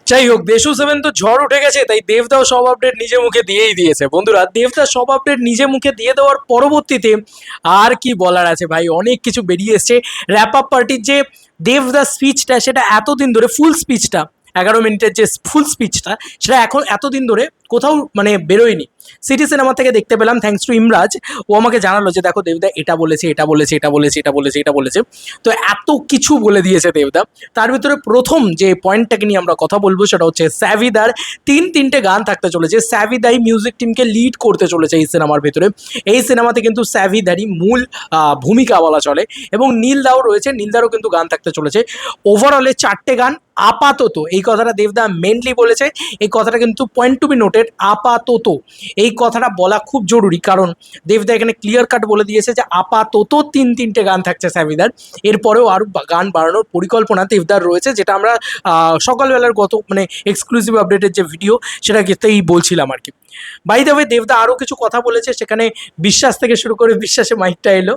যাই হোক, দেশু সেভেন তো ঝড় উঠে গেছে, তাই দেবদাও সব আপডেট নিজে মুখে দিয়েই দিয়েছে বন্ধুরা। দেবদা সব আপডেট নিজে মুখে দিয়ে দেওয়ার পরবর্তীতে আর কি বলার আছে ভাই, অনেক কিছু বেরিয়ে এসছে। র্যাপ আপ পার্টির যে দেবদা স্পিচটা, সেটা এতদিন ধরে ফুল স্পিচটা, 11 মিনিটের যে ফুল স্পিচটা, সেটা এখন এতদিন ধরে কোথাও মানে বেরোয়নি। সিটি সিনেমা থেকে দেখতে পেলাম, থ্যাঙ্কস টু ইমরাজ। ও আমাকে জানালো যে দেখো দেবদা এটা বলেছে, এটা বলেছে, এটা বলেছে, এটা বলেছে, এটা বলেছে। তো এত কিছু বলে দিয়েছে দেবদা। তার ভিতরে প্রথম যে পয়েন্টটাকে নিয়ে আমরা কথা বলবো সেটা হচ্ছে স্যাভিদার তিনটে গান থাকতে চলেছে। স্যাভিদাই মিউজিক টিমকে লিড করতে চলেছে এই সিনেমার ভিতরে। এই সিনেমাতে কিন্তু স্যাভিদারই মূল ভূমিকা বলা চলে, এবং নীল দাও রয়েছে, নীল দারও কিন্তু গান থাকতে চলেছে। ওভারঅলে 4টে গান আপাতত, এই কথাটা দেবদা মেনলি বলেছে। এই কথাটা কিন্তু পয়েন্ট টু বি নোটেড, আপাতত। এই কথাটা বলা খুব জরুরি, কারণ দেবদা এখানে ক্লিয়ার কাট বলে দিয়েছে যে আপাতত তিনটে গান থাকছে স্যাভিদার। এরপরেও আরও গান বাড়ানোর পরিকল্পনা দেবদার রয়েছে, যেটা আমরা সকালবেলার গত মানে এক্সক্লুসিভ আপডেটের যে ভিডিও, সেটাকেই বলছিলাম আর কি। বাই দ্য ওয়ে, দেবদা আরও কিছু কথা বলেছে, সেখানে বিশ্বাস থেকে শুরু করে বিশ্বাসে মাইকটা এলো,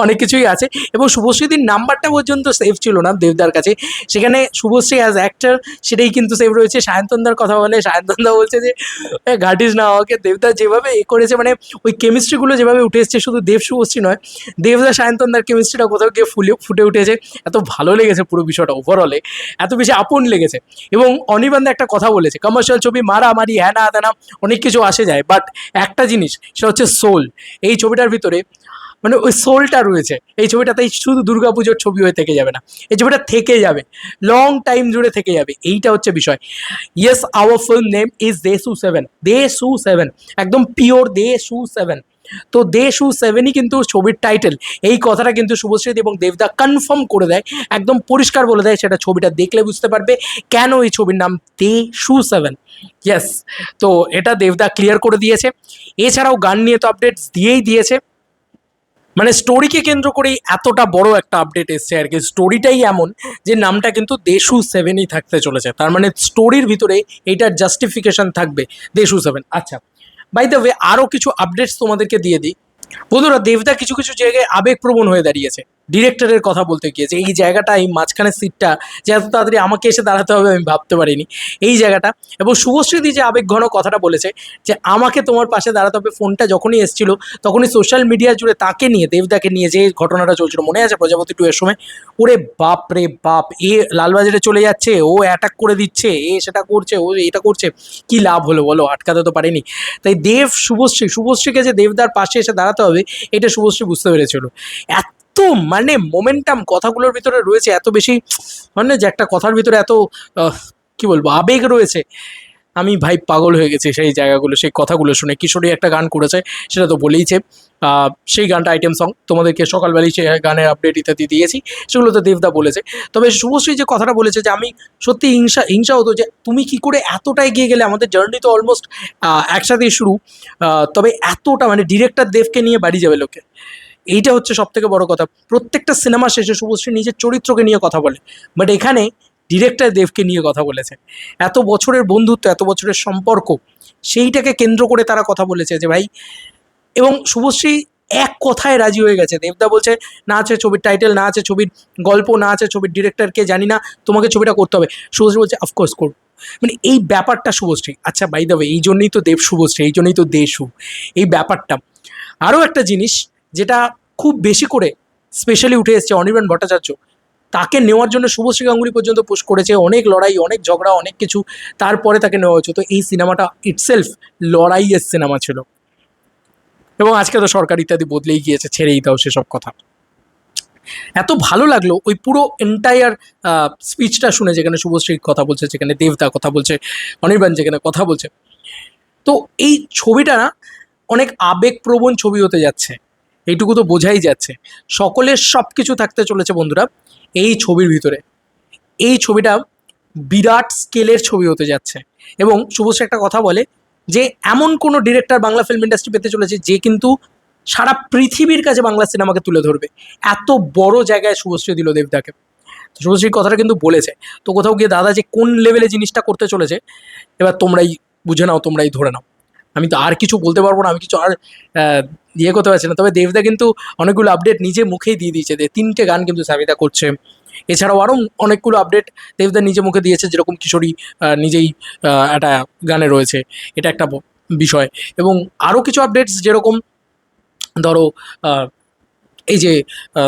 অনেক কিছুই আছে। এবং শুভশ্রীদির নাম্বারটা পর্যন্ত সেভ ছিল না দেবদার কাছে, সেখানে শুভশ্রী অ্যাজ অ্যাক্টর সেটাই কিন্তু সেভ রয়েছে। সায়ন্তনদার কথা বলে, সায়ন্তনদা বলছে যে ঘাটিস না আমাকে। দেবদা যেভাবে করেছে, মানে ওই কেমিস্ট্রিগুলো যেভাবে উঠে এসছে, শুধু দেব শুভশ্রী নয়, দেবদা সায়ন্তনদার কেমিস্ট্রিটা কোথাও গিয়ে ফুটে উঠেছে। এত ভালো লেগেছে পুরো বিষয়টা, ওভারঅলে এত বেশি আপন লেগেছে। এবং অনির্বাণদা একটা কথা বলেছে, কমার্শিয়াল ছবি মারামারি হ্যাঁ না তেনা অনেক কিছু আসে যায়, বাট একটা জিনিস, সেটা হচ্ছে সোল। এই ছবিটার ভিতরে মানে ওই সোলটা রয়েছে। এই ছবিটাতেই শুধু দুর্গাপুজোর ছবি হয়ে থেকে যাবে না, এই ছবিটা থেকে যাবে, লং টাইম জুড়ে থেকে যাবে। এইটা হচ্ছে বিষয়। Yes, our film name is Deshu 7, Deshu 7, একদম পিওর দেশু 7। তো দেশু 7ই কিন্তু ছবির টাইটেল। এই কথাটা কিন্তু শুভশ্রী এবং দেবদা কনফার্ম করে দেয়, একদম পরিষ্কার বলে দেয়। সেটা ছবিটা দেখলে বুঝতে পারবে কেন এই ছবির নাম দেশু 7। ইয়েস, তো এটা দেবদা ক্লিয়ার করে দিয়েছে। এছাড়াও গান নিয়ে তো আপডেটস দিয়েই দিয়েছে। মানে স্টোরিকে কেন্দ্র করেই এতটা বড় একটা আপডেট এসছে আর কি। স্টোরিটাই এমন যে নামটা কিন্তু দেশু 7ই থাকতে চলেছে, তার মানে স্টোরির ভিতরে এইটার জাস্টিফিকেশন থাকবে দেশু 7। আচ্ছা, বাই দ্য ওয়ে, আরও কিছু আপডেটস তোমাদেরকে দিয়ে দিই বন্ধুরা। দেবদা কিছু কিছু জায়গায় আবেগপ্রবণ হয়ে দাঁড়িয়েছে ডিরেক্টরের কথা বলতে গিয়েছে। এই জায়গাটা, এই মাঝখানের সিটটা যে এত তাড়াতাড়ি আমাকে এসে দাঁড়াতে হবে আমি ভাবতে পারিনি, এই জায়গাটা। এবং শুভশ্রীদি যে আবেগঘন কথাটা বলেছে যে আমাকে তোমার পাশে দাঁড়াতে হবে, ফোনটা যখনই এসেছিল তখনই সোশ্যাল মিডিয়া জুড়ে তাকে নিয়ে, দেবদাকে নিয়ে যে ঘটনাটা চলছিল, মনে আছে প্রজাপতি 2 এর সময়? ওরে বাপ রে বাপ, এ লালবাজারে চলে যাচ্ছে, ও অ্যাটাক করে দিচ্ছে, এ সেটা করছে, ও এটা করছে, কি লাভ হলো বলো? আটকাতে তো পারেনি। তাই শুভশ্রীকে যে দেবদার পাশে এসে দাঁড়াতে হবে, এটা শুভশ্রী বুঝতে পেরেছিল। এত মানে মোমেন্টাম কথাগুলোর ভিতরে রয়েছে, এত বেশি মানে যে একটা কথার ভিতরে এত কি বলবো, আবেগ রয়েছে। আমি ভাই পাগল হয়ে গেছি সেই জায়গাগুলো, সেই কথাগুলো শুনে। কিশোরী একটা গান করেছে, সেটা তো বলেইছে। সেই গানটা আইটেম সং, তোমাদেরকে সকালবেলায় সেই গানের আপডেট ইত্যাদি দিয়েছি, সেগুলো তো দেবদা বলেছে। তবে শুভশ্রী যে কথাটা বলেছে যে আমি সত্যি হিংসা হতো যে তুমি কি করে এতটা এগিয়ে গেলে, আমাদের জার্নি তো অলমোস্ট একসাথেই শুরু, তবে এতটা মানে ডিরেক্টর দেবকে নিয়ে বাড়ি যাবে লোকে। এইটা হচ্ছে সব থেকে বড় কথা। প্রত্যেকটা সিনেমা শেষে শুভশ্রী নিজের চরিত্রকে নিয়ে কথা বলে, বাট এখানে ডিরেক্টর দেবকে নিয়ে কথা বলেছে। এত বছরের বন্ধুত্ব, এত বছরের সম্পর্ক, সেইটাকে কেন্দ্র করে তারা কথা বলেছে যে ভাই। এবং শুভশ্রী এক কথায় রাজি হয়ে গেছে। দেবদা বলছে না আছে ছবির টাইটেল, না আছে ছবির গল্প, না আছে ছবির ডিরেক্টরকে জানি না, তোমাকে ছবিটা করতে হবে। শুভশ্রী বলছে অফকোর্স করব। মানে এই ব্যাপারটা শুভশ্রী। আচ্ছা বাই দ্য ওয়ে, এই জন্যই তো দেব শুভশ্রী, এই জন্যই তো দেশু, এই ব্যাপারটা। আরও একটা জিনিস যেটা খুব বেশি করে স্পেশালি উঠে এসছে, অনির্বাণ ভট্টাচার্য তাকে নেওয়ার জন্য শুভশ্রী গাঙ্গুলি পর্যন্ত পুশ করেছে, অনেক লড়াই, অনেক ঝগড়া, অনেক কিছু, তারপরে তাকে নেওয়া হয়েছে। তো এই সিনেমাটা ইটসেলফ লড়াইয়ের সিনেমা ছিল। এবং আজকে তো সরকার ইত্যাদি বদলেই গিয়েছে, ছেড়েই দাও সেসব কথা। এত ভালো লাগলো ওই পুরো এন্টায়ার স্পিচটা শুনে, যেখানে শুভশ্রী কথা বলছে, যেখানে দেবদা কথা বলছে, অনির্বাণ যেখানে কথা বলছে। তো এই ছবিটা না অনেক আবেগপ্রবণ ছবি হতে যাচ্ছে, এইটুকু তো বোঝাই যাচ্ছে। সকলের সব কিছু থাকতে চলেছে বন্ধুরা এই ছবির ভিতরে। এই ছবিটা বিরাট স্কেলের ছবি হতে যাচ্ছে। এবং শুভশ্রী একটা কথা বলে যে এমন কোনো ডিরেক্টর বাংলা ফিল্ম ইন্ডাস্ট্রি পেতে চলেছে যে কিন্তু সারা পৃথিবীর কাছে বাংলা সিনেমাকে তুলে ধরবে। এত বড় জায়গায় শুভশ্রী দিল দেবদাকে। তো শুভশ্রীর কথাটা কিন্তু বলেছে। তো কোথাও গিয়ে দাদা যে কোন লেভেলে জিনিসটা করতে চলেছে, এবার তোমরাই বুঝে নাও, তোমরাই ধরে নাও। আমি তো আর কিছু বলতে পারবো না, আমি কিছু আর ইয়ে করতে পারছি না। তবে দেবদা কিন্তু অনেকগুলো আপডেট নিজে মুখেই দিয়ে দিয়েছে যে 3টে গান কিন্তু সাবিদা করছে, এছাড়াও আরও অনেকগুলো আপডেট দেবদা নিজে মুখে দিয়েছে, যেরকম কিশোরী নিজেই একটা গানে রয়েছে, এটা একটা বিষয়। এবং আরও কিছু আপডেটস, যেরকম ধরো এই যে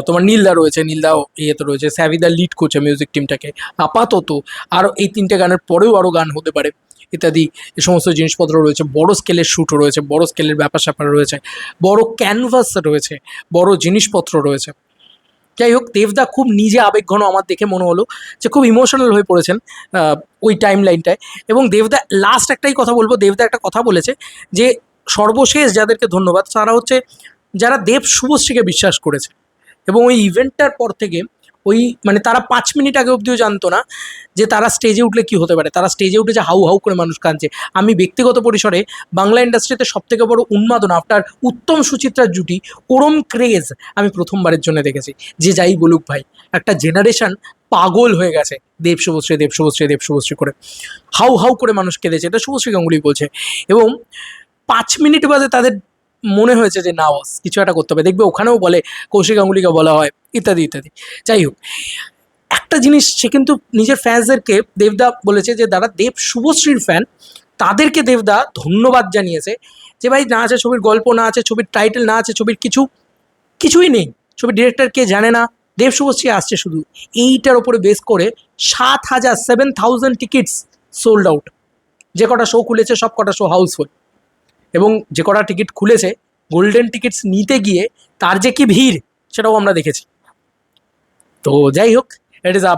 তোমার নীলদা রয়েছে, নীলদাও ইয়েতে রয়েছে, স্যাভিদা লিড করছে মিউজিক টিমটাকে আপাতত। আরও এই 3টে গানের পরেও আরও গান হতে পারে ইত্যাদি, এ সমস্ত জিনিসপত্র রয়েছে। বড় স্কেলের শ্যুটও রয়েছে, বড় স্কেলের ব্যাপার স্যাপার রয়েছে, বড় ক্যানভাস রয়েছে, বড় জিনিসপত্র রয়েছে। যাই হোক, দেবদা খুব নিজে আবেগঘন আমার দেখে মনে হলো, যে খুব ইমোশনাল হয়ে পড়েছেন ওই টাইম লাইনটায়। এবং দেবদা লাস্ট একটাই কথা বলবো, দেবদা একটা কথা বলেছে যে সর্বশেষ যাদেরকে ধন্যবাদ তারা হচ্ছে যারা দেব শুভশ্রীকে বিশ্বাস করেছে। এবং ওই ইভেন্টটার পর থেকে ওই মানে তারা 5 মিনিট আগে অবধিও জানতো না যে তারা স্টেজে উঠলে কি হতে পারে। তারা স্টেজে উঠেছে হাউ হাউ করে মানুষ কাঁদছে। আমি ব্যক্তিগত পরিসরে বাংলা ইন্ডাস্ট্রিতে সবথেকে বড় উন্মাদনা আফটার উত্তম সুচিত্রার জুটি, ওরম ক্রেজ আমি প্রথমবারের জন্য দেখেছি। যে যাই বলুক ভাই, একটা জেনারেশন পাগল হয়ে গেছে দেব শুভশ্রী দেব শুভশ্রী দেব শুভশ্রী করে, হাউ হাউ করে মানুষ কেঁদেছে, এটা শুভশ্রী গাঙ্গুলি বলছে। এবং 5 মিনিট বাদে তাদের মনে হয়েছে যে না বস কিছু একটা করতে হবে। দেখবে ওখানেও বলে, কৌশিক গাঙ্গুলিকে বলা হয় ইত্যাদি ইত্যাদি। যাই হোক, একটা জিনিস সে কিন্তু নিজের ফ্যান্সদেরকে দেবদা বলেছে যে যারা দেব শুভশ্রীর ফ্যান তাদেরকে দেবদা ধন্যবাদ জানিয়েছে, যে ভাই না আছে ছবির গল্প, না আছে ছবির টাইটেল, না আছে ছবির কিছুই নেই, ছবির ডিরেক্টর কে জানে না, দেব শুভশ্রী আসছে শুধু এইটার ওপরে বেস করে 7,000 টিকিটস সোল্ড আউট। যে কটা শো খুলেছে সব কটা শো হাউসফুল। এবং যে কটা টিকিট খুলেছে গোল্ডেন টিকিটস নিতে গিয়ে তার যে কি ভিড় সেটাও আমরা দেখেছি। তো যাই হোক, it is a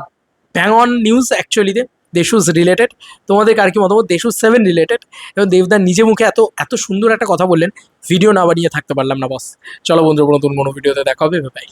bang on news অ্যাকচুয়ালিতে দেশুজ রিলেটেড। তোমাদের কার কি মতামত দেশুজ 7 রিলেটেড? এবং দেবদার নিজে মুখে এত এত সুন্দর একটা কথা বললেন, ভিডিও না বানিয়ে থাকতে পারলাম না বস। চলো বন্ধুরা, নতুন কোনো ভিডিওতে দেখা হবে, বাই।